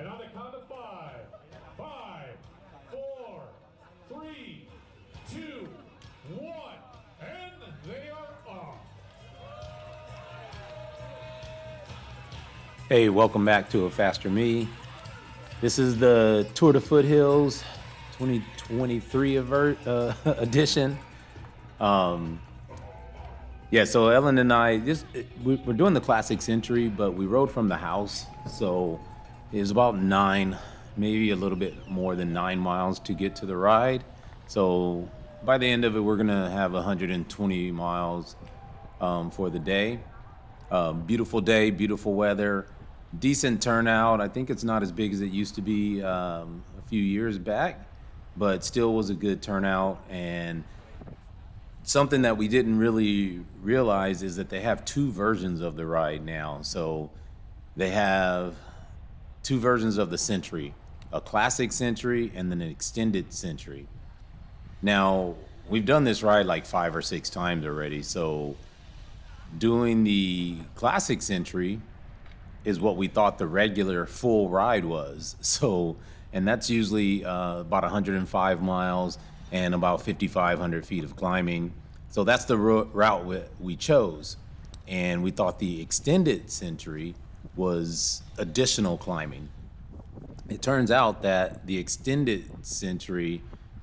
And on the count of five, 4, 3, 2, 1, and they are off. Hey, welcome back to A Faster Me. This is the Tour De Foothills 2023 edition. So Ellen and I, we're doing the classic century, but we rode from the house. So it was about 9, maybe a little bit more than 9 miles to get to the ride. So by the end of it, we're going to have 120 miles for the day. Beautiful day, beautiful weather, decent turnout. I think it's not as big as it used to be a few years back, but still was a good turnout. And something that we didn't really realize is that they have 2 versions of the ride now. So they have 2 versions of the century, a classic century and then an extended century. Now, we've done this ride like 5 or 6 times already. So doing the classic century is what we thought the regular full ride was. So, and that's usually about 105 miles and about 5,500 feet of climbing. So that's the route we chose. And we thought the extended century was additional climbing. It turns out that the extended century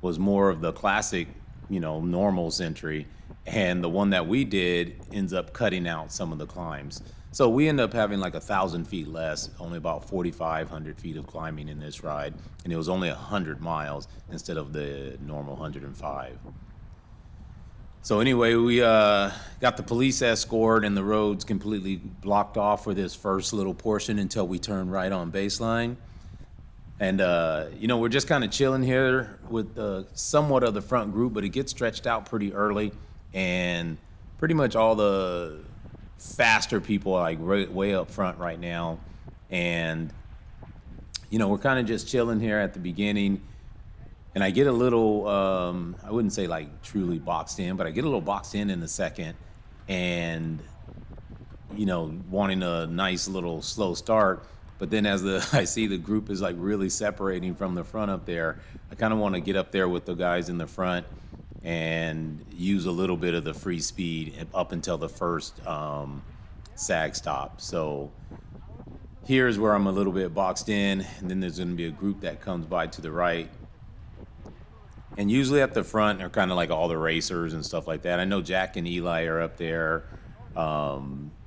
was more of the classic, normal century. And the one that we did ends up cutting out some of the climbs. So we end up having like 1,000 feet less, only about 4,500 feet of climbing in this ride. And it was only 100 miles instead of the normal 105. So anyway, we got the police escort and the roads completely blocked off for this first little portion until we turn right on baseline. And, we're just kind of chilling here with somewhat of the front group, but it gets stretched out pretty early. And pretty much all the faster people are like way up front right now. And, we're kind of just chilling here at the beginning. And I get a little, I wouldn't say like truly boxed in, but I get a little boxed in the second. And, wanting a nice little slow start. But then as I see the group is like really separating from the front up there, I kind of want to get up there with the guys in the front and use a little bit of the free speed up until the first sag stop. So here's where I'm a little bit boxed in, and then there's going to be a group that comes by to the right. And usually at the front are kind of like all the racers and stuff like that. I know Jack and Eli are up there.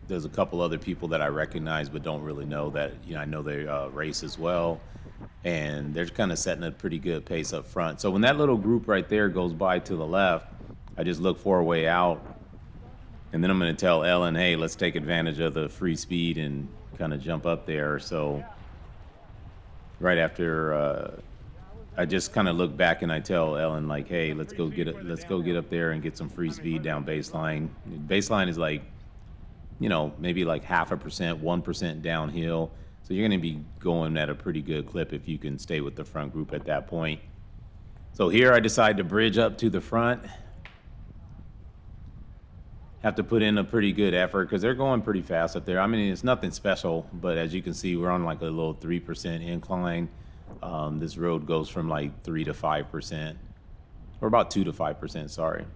There's a couple other people that I recognize but don't really know that, I know they race as well. And they're kind of setting a pretty good pace up front. So when that little group right there goes by to the left, I just look for a way out. And then I'm going to tell Ellen, hey, let's take advantage of the free speed and kind of jump up there. So right after I just kind of look back and I tell Ellen, like, hey, let's go get up there and get some free speed down baseline. Baseline is like, maybe like 0.5%, 1% downhill. So you're going to be going at a pretty good clip if you can stay with the front group at that point. So here I decide to bridge up to the front. Have to put in a pretty good effort because they're going pretty fast up there. I mean, it's nothing special, but as you can see, we're on like a little 3% incline. This road goes from like 3 to 5%, or about 2 to 5%, sorry.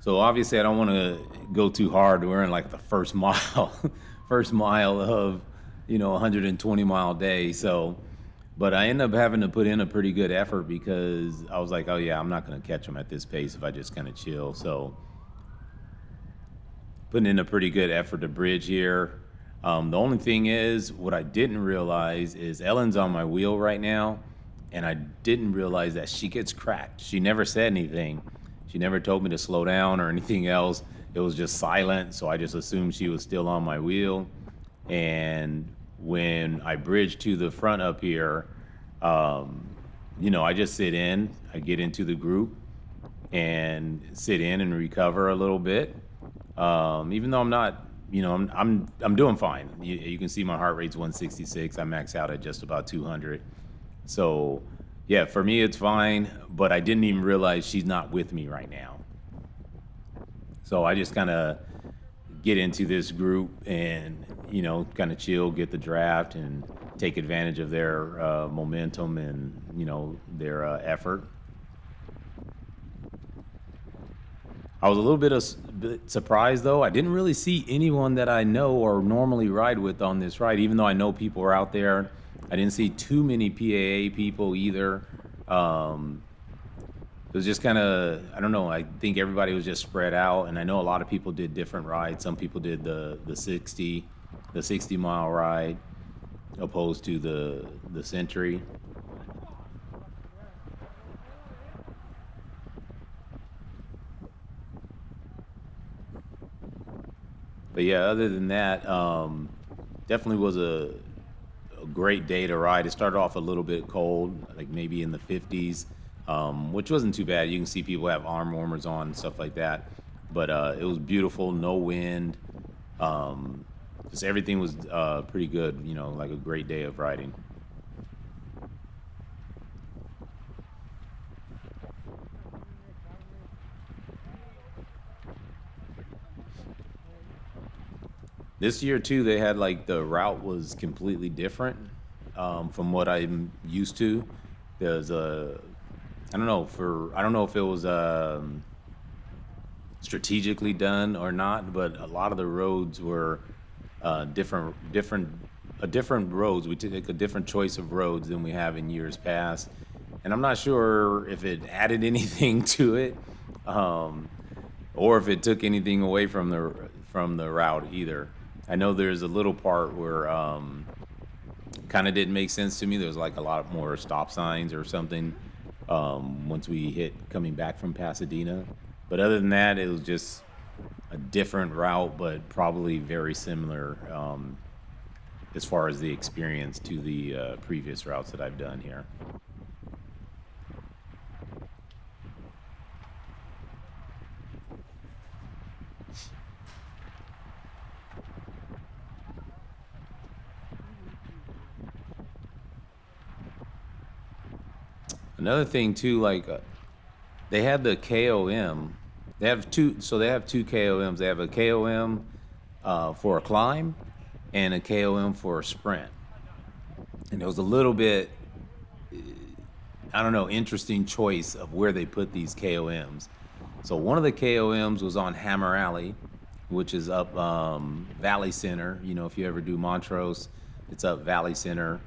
So obviously I don't want to go too hard. We're in like the first mile of, 120 mile day. So, but I end up having to put in a pretty good effort because I was like, oh yeah, I'm not going to catch them at this pace if I just kind of chill. So putting in a pretty good effort to bridge here. The only thing is what I didn't realize is Ellen's on my wheel right now. And I didn't realize that she gets cracked. She never said anything. She never told me to slow down or anything else. It was just silent, so I just assumed she was still on my wheel. And when I bridge to the front up here, I just sit in. I get into the group and sit in and recover a little bit. Even though I'm not, I'm doing fine. You can see my heart rate's 166. I max out at just about 200. So yeah, for me, it's fine, but I didn't even realize she's not with me right now. So I just kind of get into this group and, kind of chill, get the draft, and take advantage of their momentum and, their effort. I was a little bit surprised, though. I didn't really see anyone that I know or normally ride with on this ride, even though I know people are out there. I didn't see too many PAA people either. It was just kind of, I don't know, I think everybody was just spread out, and I know a lot of people did different rides. Some people did the 60-mile ride opposed to the Century. But yeah, other than that, definitely was a great day to ride. It started off a little bit cold, like maybe in the 50s, which wasn't too bad. You can see people have arm warmers on and stuff like that. But it was beautiful, no wind. Just everything was pretty good, like a great day of riding. This year too, they had like the route was completely different from what I'm used to. There's I don't know if it was strategically done or not, but a lot of the roads were different roads. We took a different choice of roads than we have in years past, and I'm not sure if it added anything to it, or if it took anything away from the route either. I know there's a little part where kind of didn't make sense to me. There was like a lot more stop signs or something once we hit coming back from Pasadena. But other than that, it was just a different route, but probably very similar as far as the experience to the previous routes that I've done here. Another thing too, like they had the KOM. They have two, so they have two KOMs. They have a KOM for a climb and a KOM for a sprint. And it was a little bit, I don't know, interesting choice of where they put these KOMs. So one of the KOMs was on Hammer Alley, which is up Valley Center. If you ever do Montrose, it's up Valley Center,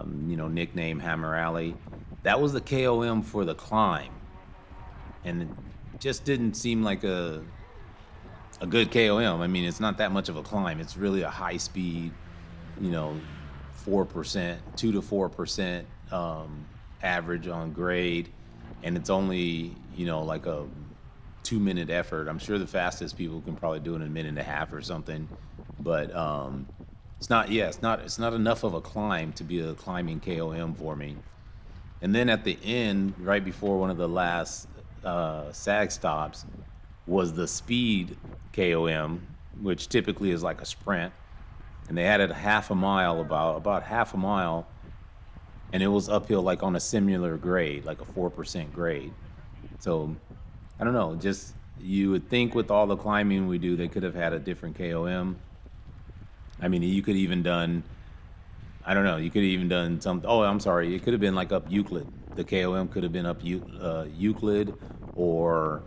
nickname Hammer Alley. That was the KOM for the climb. And it just didn't seem like a good KOM. I mean, it's not that much of a climb. It's really a high speed, 4%, 2 to 4% average on grade. And it's only, like a 2-minute effort. I'm sure the fastest people can probably do it in a minute and a half or something. But it's not enough of a climb to be a climbing KOM for me. And then at the end, right before one of the last SAG stops, was the speed KOM, which typically is like a sprint. And they had it half a mile, about half a mile, and it was uphill like on a similar grade, like a 4% grade. So I don't know, just you would think with all the climbing we do, they could have had a different KOM. I mean, you could even done, I don't know, you could have even done something. Oh, I'm sorry. It could have been like up Euclid. The KOM could have been up Euclid or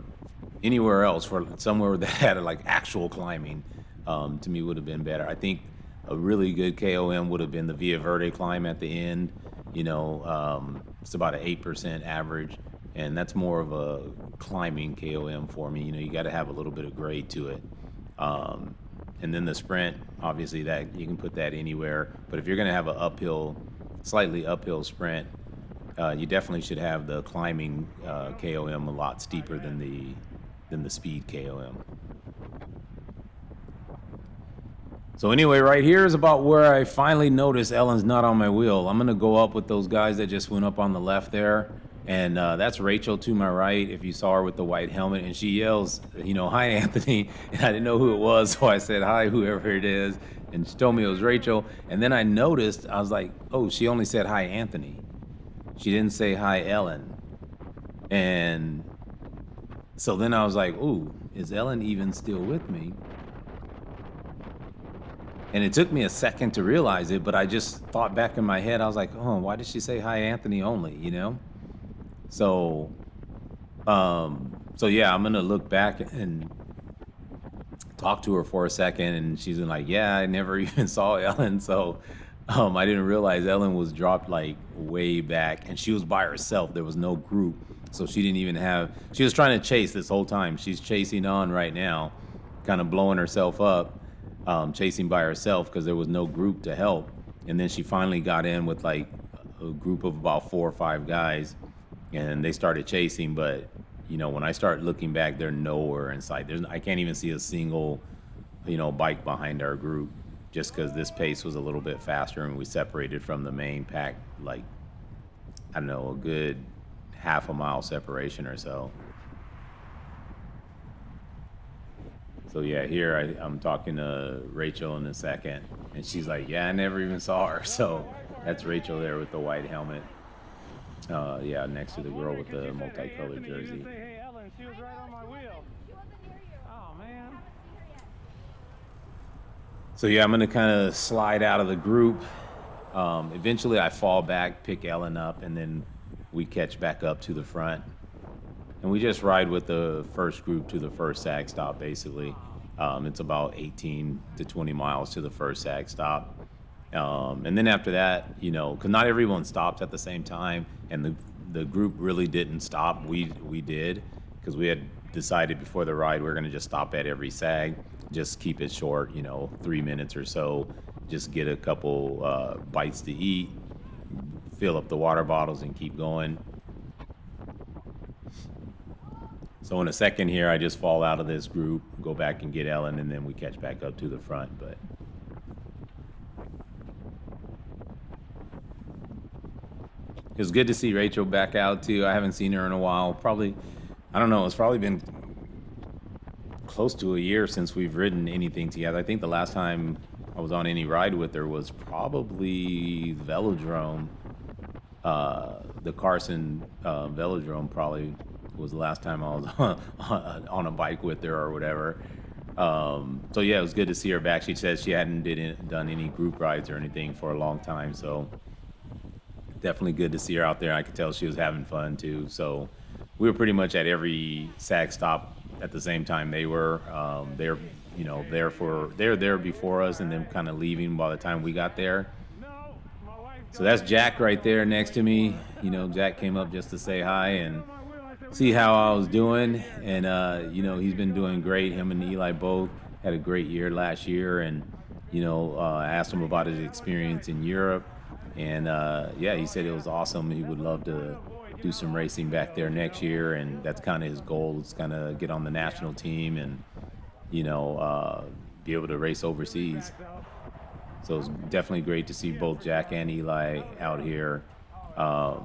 anywhere else for somewhere that had like actual climbing. To me, would have been better. I think a really good KOM would have been the Villa Verde climb at the end. It's about an 8% average, and that's more of a climbing KOM for me. You got to have a little bit of grade to it. And then the sprint, obviously, that you can put that anywhere. But if you're going to have a slightly uphill sprint, you definitely should have the climbing KOM a lot steeper than the speed KOM. So anyway, right here is about where I finally noticed Ellen's not on my wheel. I'm going to go up with those guys that just went up on the left there. And that's Rachel to my right, if you saw her with the white helmet. And she yells, "Hi, Anthony." And I didn't know who it was, so I said, "Hi, whoever it is." And she told me it was Rachel. And then I noticed, I was like, oh, she only said, "Hi, Anthony." She didn't say, "Hi, Ellen." And so then I was like, ooh, is Ellen even still with me? And it took me a second to realize it, but I just thought back in my head, I was like, oh, why did she say hi, Anthony only, you know? So, so yeah, I'm gonna look back and talk to her for a second, and she's been like, yeah, I never even saw Ellen. So, I didn't realize Ellen was dropped like way back, and she was by herself. There was no group, so she didn't even have. She was trying to chase this whole time. She's chasing on right now, kind of blowing herself up, chasing by herself because there was no group to help. And then she finally got in with like a group of about 4 or 5 guys, and they started chasing. But when I start looking back, they're nowhere in sight. I can't even see a single, bike behind our group, just because this pace was a little bit faster and we separated from the main pack, like, I don't know, a good half a mile separation or so. So yeah, here I'm talking to Rachel in a second, and she's like, yeah, I never even saw her. So that's Rachel there with the white helmet. Yeah, next to the girl with the multicolored jersey. Hey, Ellen, she was right on my wheel. Oh, man. So yeah, I'm gonna kind of slide out of the group. Eventually I fall back, pick Ellen up, and then we catch back up to the front. And we just ride with the first group to the first sag stop, basically. It's about 18 to 20 miles to the first sag stop. And then after that, because not everyone stopped at the same time, and the group really didn't stop. We did, because we had decided before the ride we're going to just stop at every sag, just keep it short, 3 minutes or so, just get a couple bites to eat, fill up the water bottles, and keep going. So in a second here, I just fall out of this group, go back and get Ellen, and then we catch back up to the front. But it was good to see Rachel back out too. I haven't seen her in a while. Probably, I don't know, it's probably been close to a year since we've ridden anything together. I think the last time I was on any ride with her was probably Velodrome. The Carson Velodrome probably was the last time I was on a bike with her or whatever. So yeah, it was good to see her back. She said she hadn't done any group rides or anything for a long time, so definitely good to see her out there. I could tell she was having fun too. So we were pretty much at every sag stop at the same time they were. They're there before us, and then kind of leaving by the time we got there. So that's Jack right there next to me. Jack came up just to say hi and see how I was doing, and he's been doing great. Him and Eli both had a great year last year, and I asked him about his experience in Europe, and yeah, he said it was awesome. He would love to do some racing back there next year, and that's kind of his goal. Is kind of get on the national team and be able to race overseas. So it's definitely great to see both Jack and Eli out here. I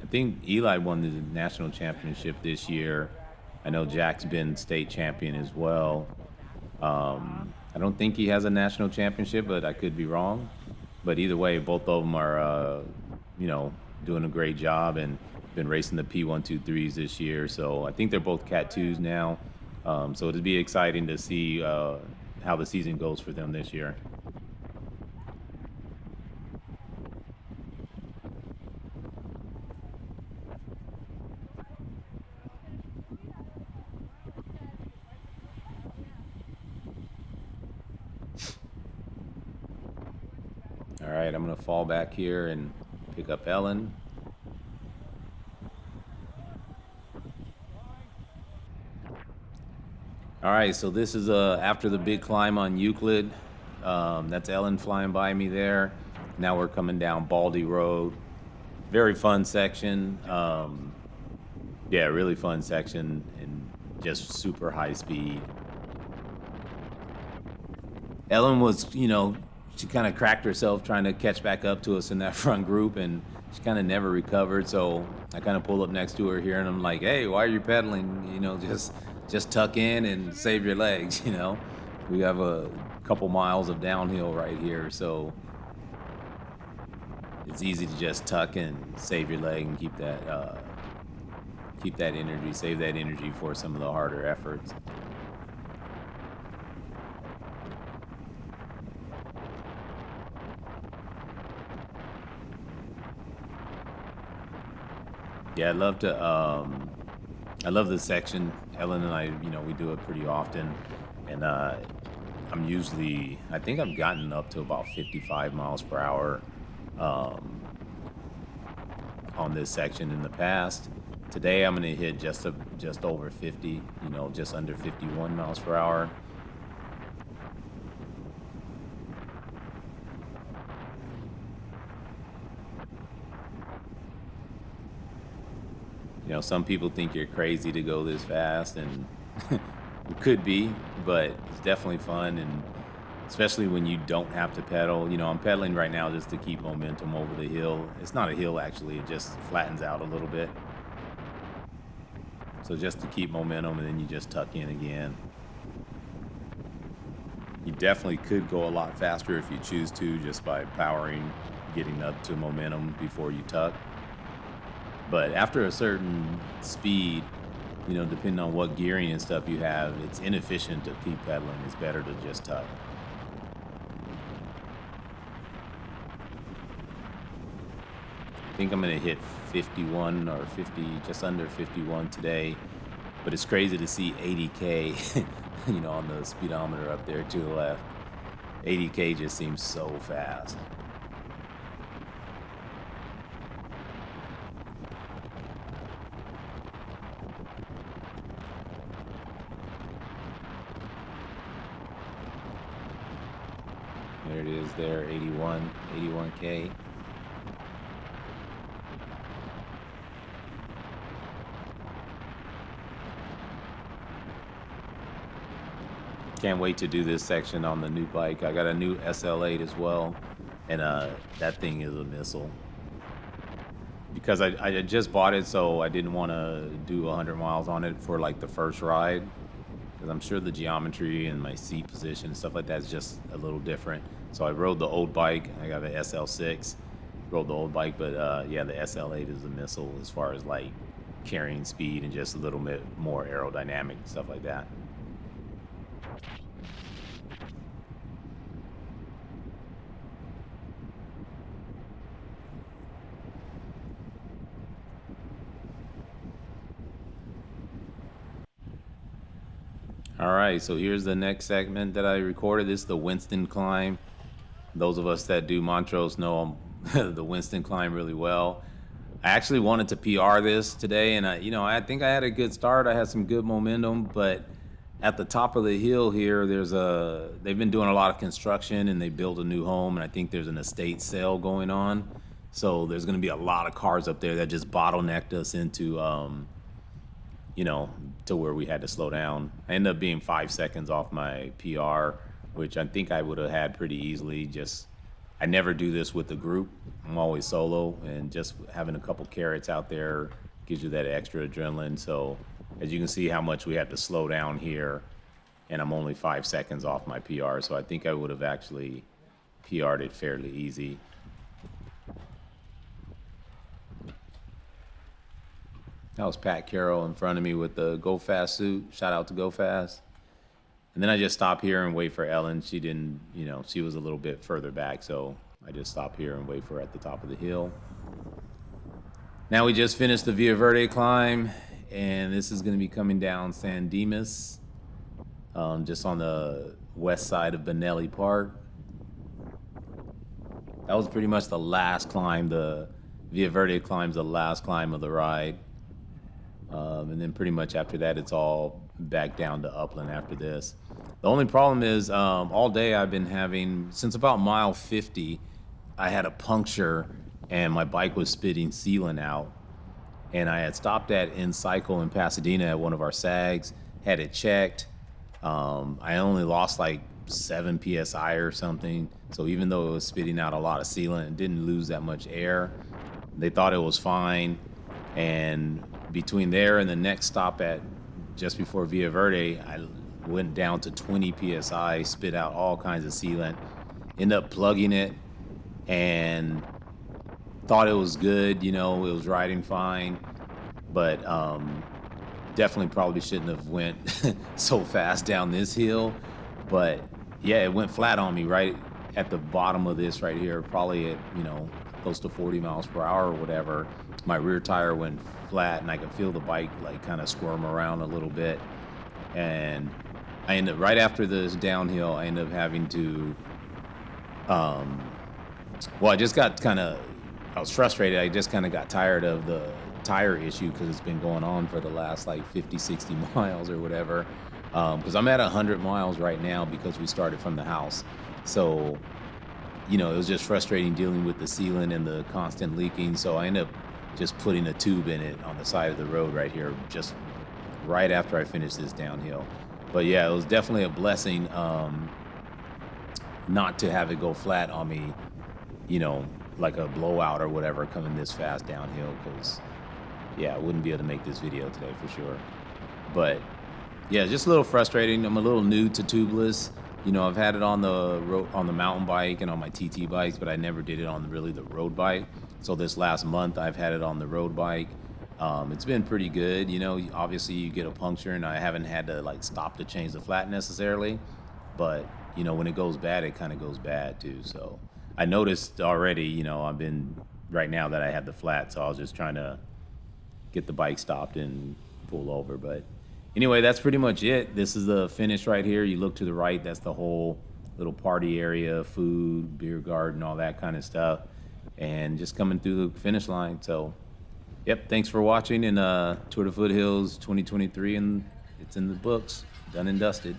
think Eli won the national championship this year. I know Jack's been state champion as well. I don't think he has a national championship, but I could be wrong. But either way, both of them are, doing a great job and been racing the P123s this year. So I think they're both Cat 2s now. So it'll be exciting to see how the season goes for them this year. All right, I'm going to fall back here and pick up Ellen. All right, so this is after the big climb on Euclid. That's Ellen flying by me there. Now we're coming down Baldy Road. Very fun section. Yeah, really fun section and just super high speed. Ellen was, she kind of cracked herself trying to catch back up to us in that front group, and she kind of never recovered. So I kind of pull up next to her here, and I'm like, hey, why are you pedaling? Just tuck in and save your legs, We have a couple miles of downhill right here, so it's easy to just tuck and save your leg and keep that energy, save that energy for some of the harder efforts. Yeah, I'd love to. I love this section. Ellen and I, we do it pretty often, and I think I've gotten up to about 55 miles per hour um, on this section in the past. Today I'm going to hit just over 50, just under 51 miles per hour. Some people think you're crazy to go this fast, and it could be, but it's definitely fun, and especially when you don't have to pedal. I'm pedaling right now just to keep momentum over the hill. It's not a hill, actually. It just flattens out a little bit. So just to keep momentum, and then you just tuck in again. You definitely could go a lot faster if you choose to, just by powering, getting up to momentum before you tuck. But after a certain speed, depending on what gearing and stuff you have, it's inefficient to keep pedaling. It's better to just tuck. I think I'm going to hit 51 or 50, just under 51 today. But it's crazy to see 80K, on the speedometer up there to the left. 80K just seems so fast. There it is there, 81K. Can't wait to do this section on the new bike. I got a new SL8 as well, and that thing is a missile. Because I just bought it, so I didn't want to do 100 miles on it for like the first ride. Because I'm sure the geometry and my seat position and stuff like that is just a little different. So I rode the old bike. I got an SL6, rode the old bike, but yeah, the SL8 is a missile as far as like carrying speed and just a little bit more aerodynamic stuff like that. All right, so here's the next segment that I recorded. This is the Winston climb. Those of us that do Montrose know the Winston climb really well. I actually wanted to PR this today, and I think I had a good start. I had some good momentum, but at the top of the hill here, they've been doing a lot of construction, and they built a new home, and I think there's an estate sale going on. So there's going to be a lot of cars up there that just bottlenecked us into to where we had to slow down. I ended up being 5 seconds off my PR, which I think I would have had pretty easily. I never do this with the group. I'm always solo, and just having a couple carrots out there gives you that extra adrenaline. So as you can see how much we had to slow down here, and I'm only 5 seconds off my PR. So I think I would have actually PR'd it fairly easy. That was Pat Carroll in front of me with the Go Fast suit. Shout out to Go Fast. And then I just stopped here and wait for Ellen. She didn't, she was a little bit further back, so I just stopped here and wait for her at the top of the hill. Now we just finished the Villa Verde climb, and this is going to be coming down San Dimas, just on the west side of Benelli Park. That was pretty much the last climb. The Villa Verde climb's the last climb of the ride. And then pretty much after that, it's all back down to upland after this. The only problem is all day I've been having, since about mile 50, I had a puncture and my bike was spitting sealant out. And I had stopped at InCycle in Pasadena at one of our SAGs, had it checked. I only lost like 7 PSI or something. So even though it was spitting out a lot of sealant, it didn't lose that much air. They thought it was fine. And between there and the next stop at just before Villa Verde, I went down to 20 PSI, spit out all kinds of sealant, ended up plugging it, and thought it was good, it was riding fine, but definitely probably shouldn't have went so fast down this hill. But yeah, it went flat on me right at the bottom of this right here, probably at, close to 40 miles per hour or whatever. my rear tire went flat, and I could feel the bike like kind of squirm around a little bit. And I ended up, right after this downhill, I ended up having to, well, I just got I was frustrated. I just kind of got tired of the tire issue because it's been going on for the last like 50, 60 miles or whatever. Because I'm at 100 miles right now because we started from the house. So, it was just frustrating dealing with the sealant and the constant leaking. So I ended up just putting a tube in it on the side of the road right here, just right after I finished this downhill. But yeah, it was definitely a blessing not to have it go flat on me, like a blowout or whatever coming this fast downhill, because yeah, I wouldn't be able to make this video today for sure. But yeah, just a little frustrating. I'm a little new to tubeless. I've had it on the mountain bike and on my TT bikes, but I never did it on really the road bike. So this last month I've had it on the road bike. It's been pretty good. Obviously you get a puncture, and I haven't had to like stop to change the flat necessarily, but when it goes bad, it kind of goes bad too. So I noticed already, I've been right now that I had the flat, so I was just trying to get the bike stopped and pull over. But anyway, that's pretty much it. This is the finish right here. You look to the right, that's the whole little party area, food, beer garden, all that kind of stuff, and just coming through the finish line. So yep, thanks for watching, and Tour De Foothills 2023, and it's in the books, done and dusted.